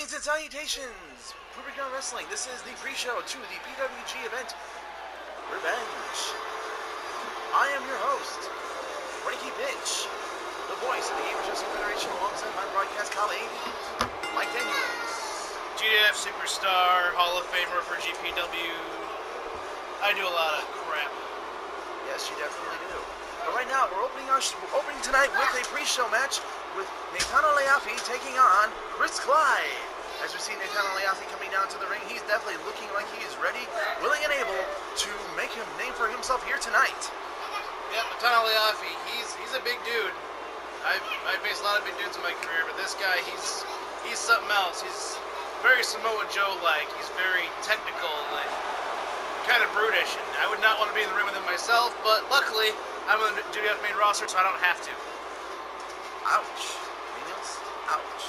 Greetings and salutations, PreShow Wrestling. This is the pre-show to the PWG event, Revenge. I am your host, Frankie Bitch, the voice of the Gamers Wrestling Federation, alongside my broadcast colleague, Mike Daniels. GDF Superstar, Hall of Famer for GPW. I do a lot of crap. Yes, you definitely do. But right now, we're opening tonight with a pre-show match with Natano Laiafi taking on Clyde. As we see Natano Laiafi coming down to the ring, he's definitely looking like he is ready, willing, and able to make a name for himself here tonight. Yep, Natano Laiafi, he's a big dude. I've faced a lot of big dudes in my career, but this guy, he's something else. He's very Samoa Joe-like. He's very technical and kind of brutish, and I would not want to be in the ring with him myself, but luckily, I'm on the GDF main roster, so I don't have to. Ouch. Daniels? Ouch.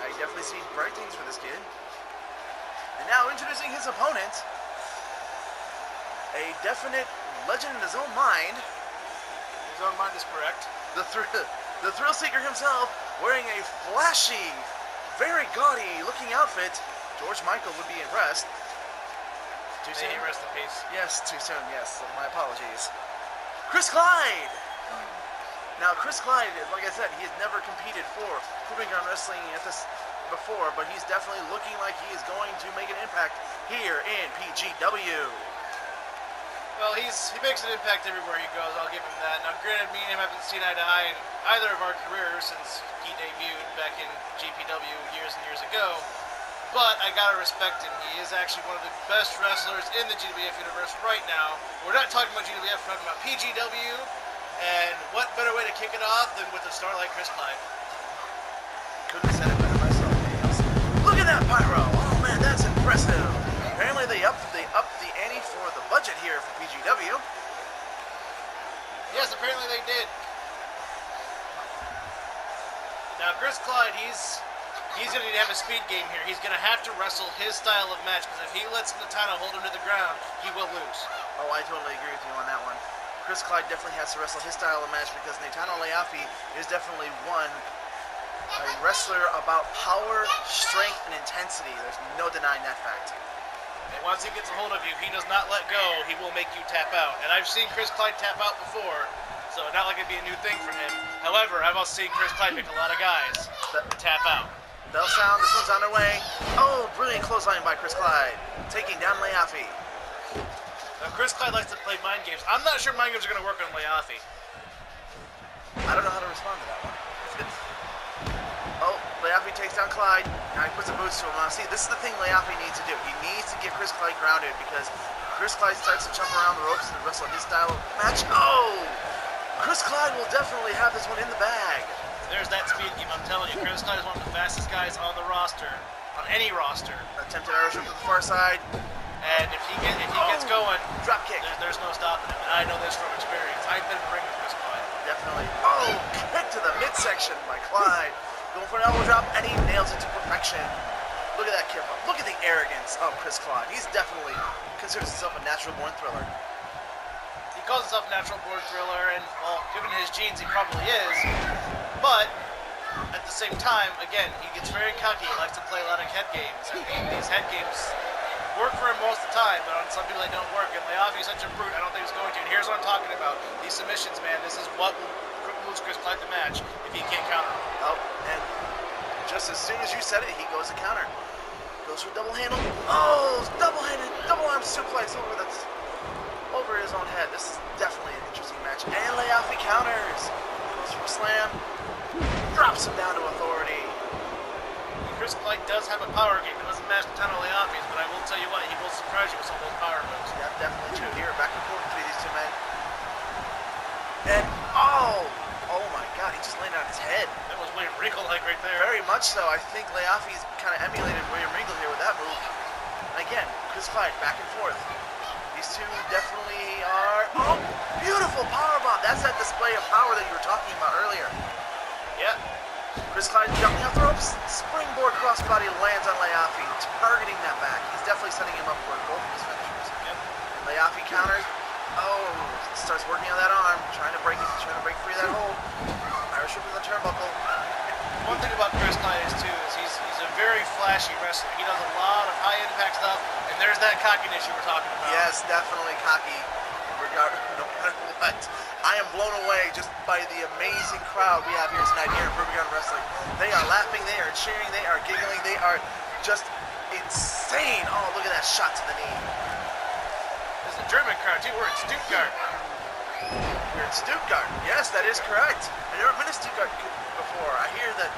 I definitely see bright things for this kid. And now introducing his opponent, a definite legend in his own mind. His own mind is correct. The thrill seeker himself, wearing a flashy, very gaudy looking outfit. George Michael would be impressed. Too soon? Rest in peace. Yes, too soon, yes. My apologies. Clyde! Now, Clyde, like I said, he has never competed for PreShow Wrestling at this before, but he's definitely looking like he is going to make an impact here in PGW. Well, he makes an impact everywhere he goes, I'll give him that. Now, granted, me and him haven't seen eye to eye in either of our careers since he debuted back in GPW years and years ago, but I gotta respect him. He is actually one of the best wrestlers in the GWF universe right now. We're not talking about GWF, we're talking about PGW, and what better way to kick it off than with a star like Clyde? Couldn't have said it better myself, Daniels. Look at that pyro! Oh man, that's impressive! Apparently they upped the ante for the budget here for PGW. Yes, apparently they did. Now, Clyde, he's going to need to have a speed game here. He's going to have to wrestle his style of match, because if he lets Natano hold him to the ground, he will lose. Oh, I totally agree with you on that one. Clyde definitely has to wrestle his style of match, because Natano Laiafi is definitely a wrestler about power, strength, and intensity. There's no denying that fact. And once he gets a hold of you, he does not let go. He will make you tap out. And I've seen Clyde tap out before, so not like it'd be a new thing for him. However, I've also seen Clyde make a lot of guys tap out. Bell sound, this one's on their way. Oh, brilliant clothesline by Clyde, taking down Laiafi. Now, Clyde likes to play mind games. I'm not sure mind games are going to work on Laiafi. I don't know how to respond to that one. Oh, Laiafi takes down Clyde. Now he puts the boots to him. Now, see, this is the thing Laiafi needs to do. He needs to get Clyde grounded, because Clyde starts to jump around the ropes and wrestle his style of match. Oh! Clyde will definitely have this one in the bag. There's that speed game, I'm telling you. Clyde is one of the fastest guys on the roster, on any roster. Attempted Irish whip to the far side. And if he gets going, drop kick. There's no stopping him. And I know this from experience. I've been in the ring with Clyde. Definitely. Oh, kick to the midsection by Clyde. Going for an elbow drop, and he nails it to perfection. Look at that kick up. Look at the arrogance of Clyde. He's definitely considers himself a natural-born thriller. He calls himself a natural-born thriller, and, well, given his genes, he probably is. But at the same time, again, he gets very cocky. He likes to play a lot of head games. I mean, these head games work for him most of the time, but on some people they don't work. And Laiafi is such a brute, I don't think he's going to. And here's what I'm talking about. These submissions, man, this is what will lose Clyde the match if he can't counter him. Oh, and just as soon as you said it, he goes to counter. Goes for double handle. Oh, double-handed, double-arm suplex over his own head. This is definitely an interesting match. And Laiafi counters. Goes for a slam. Drops him down to authority. Clyde does have a power game. It doesn't match Natano Laiafi's, but I will tell you what, he will surprise you with some of those power moves. Yeah, definitely true. Here, back and forth between these two men. And, oh my God, he just landed on his head. That was William Regal-like right there. Very much so. I think Laiafi's kind of emulated William Regal here with that move. And again, Clyde, back and forth. These two definitely are, oh, beautiful powerbomb. That's that display of power that you were talking about earlier. Yeah. Clyde jumping off the ropes, springboard crossbody lands on Laiafi, targeting that back. He's definitely setting him up for both of his finishers. Yep. Laiafi counters. Oh, starts working on that arm, trying to break free of that hold. Irish whip with the turnbuckle. One thing about Chris Clyde is he's a very flashy wrestler. He does a lot of high impact stuff, and there's that cockiness you were talking about. Yes, definitely cocky. No matter what. I am blown away just by the amazing crowd we have here tonight here in Ruby Wrestling. They are laughing, they are cheering, they are giggling, they are just insane. Oh, look at that shot to the knee. There's a German crowd too. We're in Stuttgart. We're in Stuttgart. Yes, that is correct. I've never been to Stuttgart before. I hear that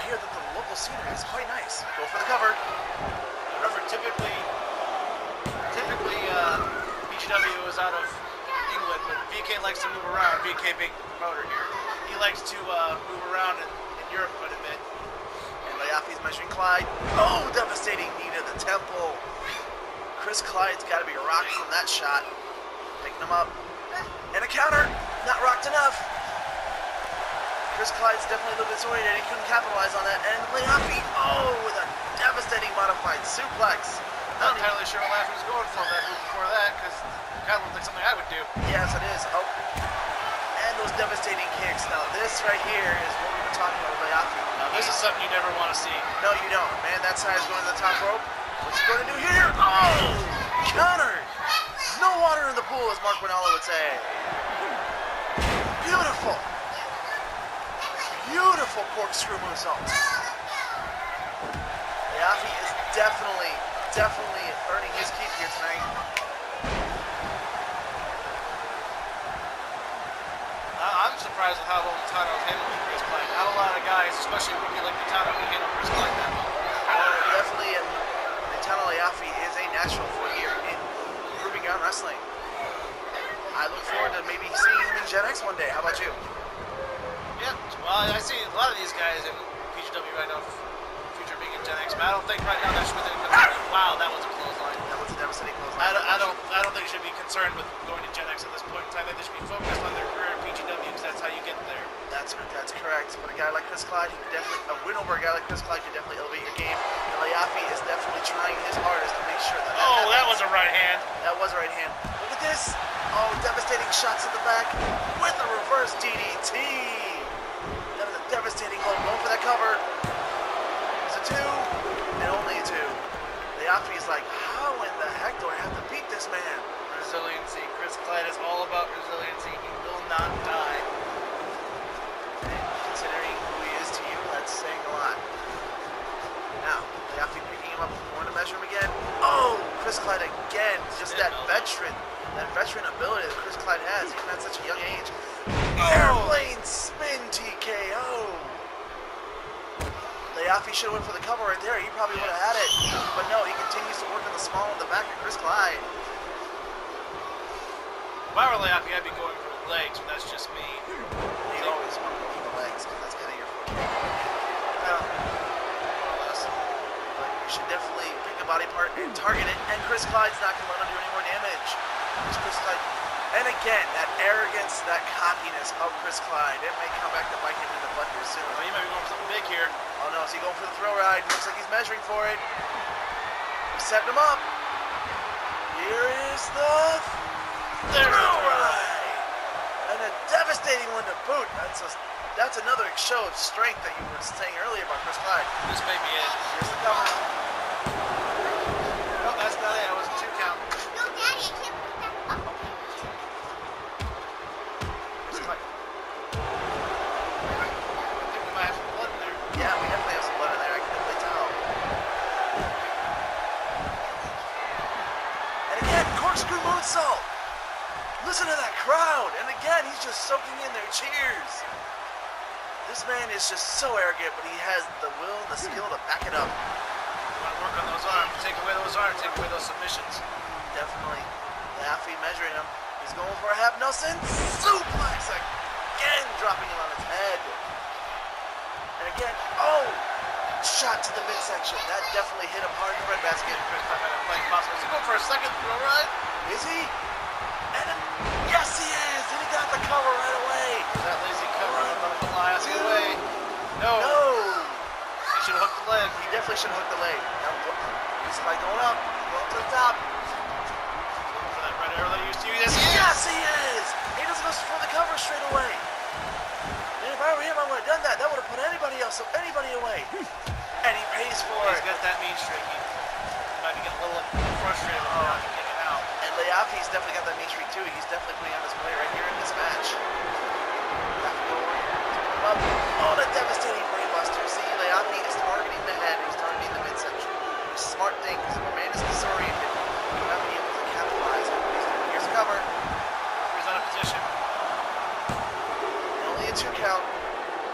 the local scenery is quite nice. Go for the cover. Remember, typically, PGW is out of England, but VK likes to move around. VK being the promoter here, he likes to move around in Europe quite a bit. And Laiafi's measuring Clyde. Oh, devastating knee to the temple. Chris Clyde's got to be rocked from that shot. Picking him up. And a counter. Not rocked enough. Chris Clyde's definitely a little bit disoriented. He couldn't capitalize on that. And Laiafi, oh, with a devastating modified suplex. Not entirely sure what Laiafi was going for that move before that, because it kind of looked like something I would do. Yes, it is. Oh. And those devastating kicks. Now, this right here is what we've been talking about with Laiafi. Now, this is something you never want to see. No, you don't. Man, that side's going to the top rope. What's he going to do here? Oh! Counter! No water in the pool, as Mark Winala would say. Beautiful. Beautiful corkscrew moonsault. Laiafi is definitely earning his keep here tonight. I'm surprised with how well Natano's handling Chris Clyde. Not a lot of guys, especially a rookie like Natano, can handle Chris Clyde that well. Definitely, and Natano Laiafi is a natural for here in Proving Ground Wrestling. I look forward to maybe seeing him in Gen X one day. How about you? Yeah, well, I see a lot of these guys in PGW right now, future being in Gen X, but I don't think right now that's within. Wow, that was a clothesline. That was a devastating clothesline. I don't think they should be concerned with going to Gen X at this point in time. They should be focused on their career in PGW because that's how you get there. That's correct. But a guy like Chris Clyde, a win over a guy like Chris Clyde could definitely elevate your game. And Laiafi is definitely trying his hardest to make sure that. That was a right hand. That was a right hand. Look at this. Oh, devastating shots in the back with a reverse DDT. That was a devastating blow. Going for that cover. It's a 2 and only a 2. Laiafi is like, how in the heck do I have to beat this man? Resiliency. Chris Clyde is all about resiliency. He will not die. Considering who he is to you, that's saying a lot. Now, Laiafi picking him up, going to measure him again. Oh, Chris Clyde again. Just that veteran ability that Chris Clyde has, even at such a young age. Airplane spin TKO. Laiafi should have went for the cover right there. He probably would have had it. But no, he continues to work in the small in the back of Chris Clyde. If I were Laiafi, I'd be going for the legs, but that's just me. You always want to go for the legs, because that's kind of your foot. Well, more or less. But you should definitely pick a body part and target it, and Chris Clyde's not going to let him do any more damage. It's Chris Clyde. And again, that arrogance, that cockiness of Chris Clyde, it may come back to bite him in the butt here soon. Well, he might be going for something big here. Oh no, is he going for the throw ride? Looks like he's measuring for it. He's setting him up. Here is the throw ride. And a devastating one to boot. That's another show of strength that you were saying earlier about Chris Clyde. This may be it. Here's the cover. No, that's not it. That was a 2 count. No, Daddy, I can't put that up. I think we might have some blood in there. Yeah, we definitely have some blood in there. I can definitely tell. And again, corkscrew moonsault. Listen to that crowd. And again, he's just soaking in their cheers. This man is just so arrogant, but he has the will and the skill to back it up. You want to work on those arms. Take away those arms. Take away those submissions. Definitely. Laiafi measuring him. He's going for a half Nelson suplex again, dropping him on his head. And again, oh, shot to the midsection. That definitely hit him hard in the breadbasket. Chris Clyde had a playing possible. Is he going for a second throw ride? Is he? And then, yes, he is. And he got the cover right away. That lazy cover on the Laiafi away. No. No. He should have hooked the leg. He definitely should have hooked the leg. Now, he's like going up, going to the top. Looking for that red arrow that he used to use. Yes, he is. He doesn't go for the cover straight away. And if I were him, I would have done that. That would have put And he pays for He's it. got that mean streak. He might be getting a little frustrated with Laiafi kicking out. And Laiafi's definitely got that mean streak too. He's definitely putting on display right here in this match. Up. Oh, the devastating brainbuster. See, Laiafi is targeting the head. He's targeting the midsection. It's a smart thing because if a man is disoriented, he'll not be able to capitalize on what he's doing. Here's a cover. He's out of position. Only a 2 count.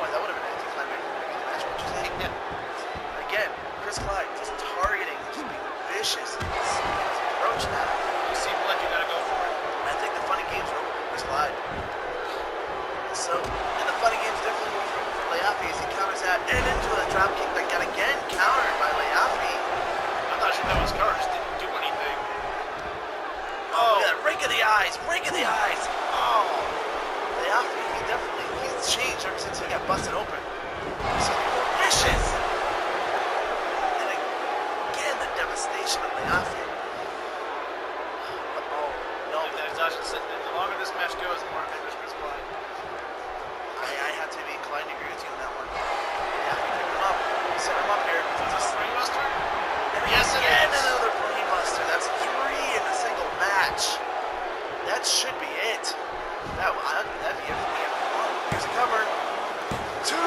Boy, that would have been an anticlimactic in the match, what you say? Again, Chris Clyde just targeting, just being vicious. He's approaching that. You see blood, you gotta go for it. I think the funny games are over with Chris Clyde. So, and the funny games definitely over for Laiafi as he counters that and into a drop kick that got again countered by Laiafi. I'm not sure that was covered, just didn't do anything. Oh, look at that, rake of the eyes, rake of the eyes. Oh, Laiafi, he's changed ever since he got busted open. He's so more vicious. And again, the devastation of Laiafi. Oh, no. The longer this match goes, the more dangerous Chris Clyde. I had to be inclined to agree with you on that one. Laiafi picked him up. Set him up here. Is this a brainbuster? Yes, again, another brainbuster. That's 3 in a single match. That should be it. That'd be everything ever won. Here's a cover. 2.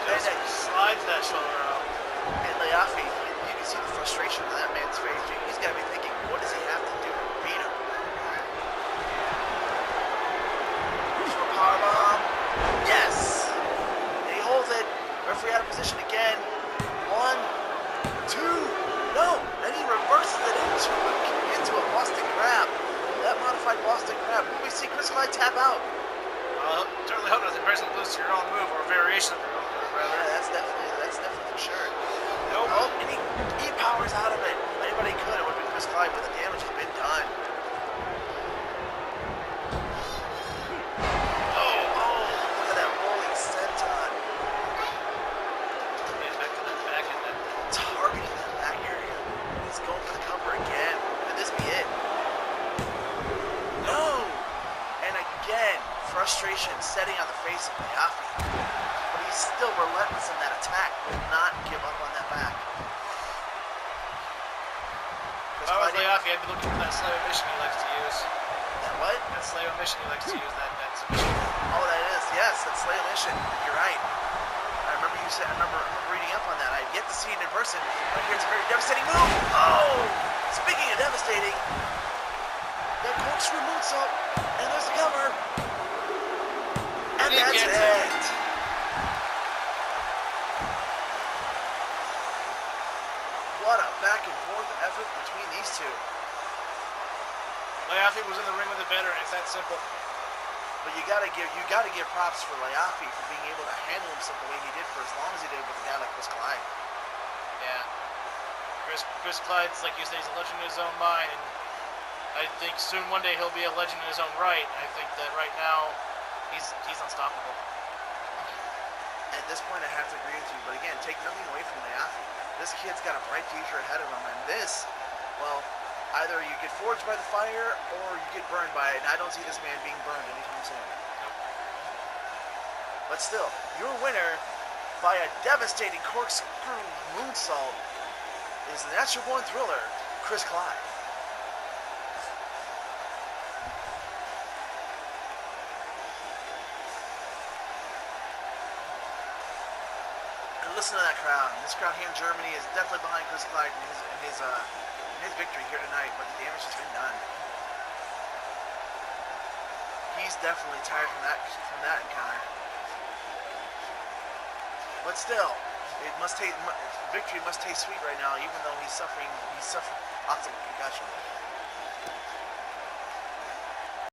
Just slides that shoulder out. And Laiafi, you can see the frustration on that man's face. He's got to be thinking, what does he have to do to beat him? Here's for a powerbomb. Yes. And he holds it. Referee out of position again. 1, 2. No. Then he reverses it into a Boston Crab. That modified Boston Crab. Will we see Chris Clyde tap out? Well, certainly hope nothing person lose to your own move or a variation of your own move, rather. Yeah, that's definitely for sure. Nope. Oh, and he powers out of it. If anybody could, it would have been Chris Clyde, but the damage has been done. Oh, look at that rolling senton. Yeah, back to the back and then Targeting that back area. He's going for the cover again. Could this be it? No! And again, frustration setting on the face of Laiafi. But he's still relentless in that attack. Will not give up on that back. if I was Laiafi, I'd be looking for that slave mission he likes to use. That what? That slave mission he likes to use, that submission. Oh, that is, yes, that's Slayer Mission. You're right. I remember you said, I remember reading up on that. I've yet to see it in person, but here's a very devastating move. Oh! Speaking of devastating, that corkscrew moonsault, and there's the cover. And He that's gets it. What a back and forth effort between these two. Laiafi was in the ring with a veteran, it's that simple. But you gotta give props for Laiafi for being able to handle himself the way he did for as long as he did with a guy like Chris Clyde. Yeah. Chris Clyde's, like you said, he's a legend in his own mind, and I think soon one day he'll be a legend in his own right. I think that right now he's unstoppable. At this point, I have to agree with you. But again, take nothing away from Laiafi. This kid's got a bright future ahead of him, and this, well, either you get forged by the fire or you get burned by it. And I don't see this man being burned anytime soon. But still, your winner by a devastating corkscrew moonsault is the Natural Born Thriller, Chris Clyde. And listen to that crowd. This crowd here in Germany is definitely behind Chris Clyde in his victory here tonight, but the damage has been done. He's definitely tired from that encounter. But still, victory must taste sweet right now, even though he's suffering lots of concussion.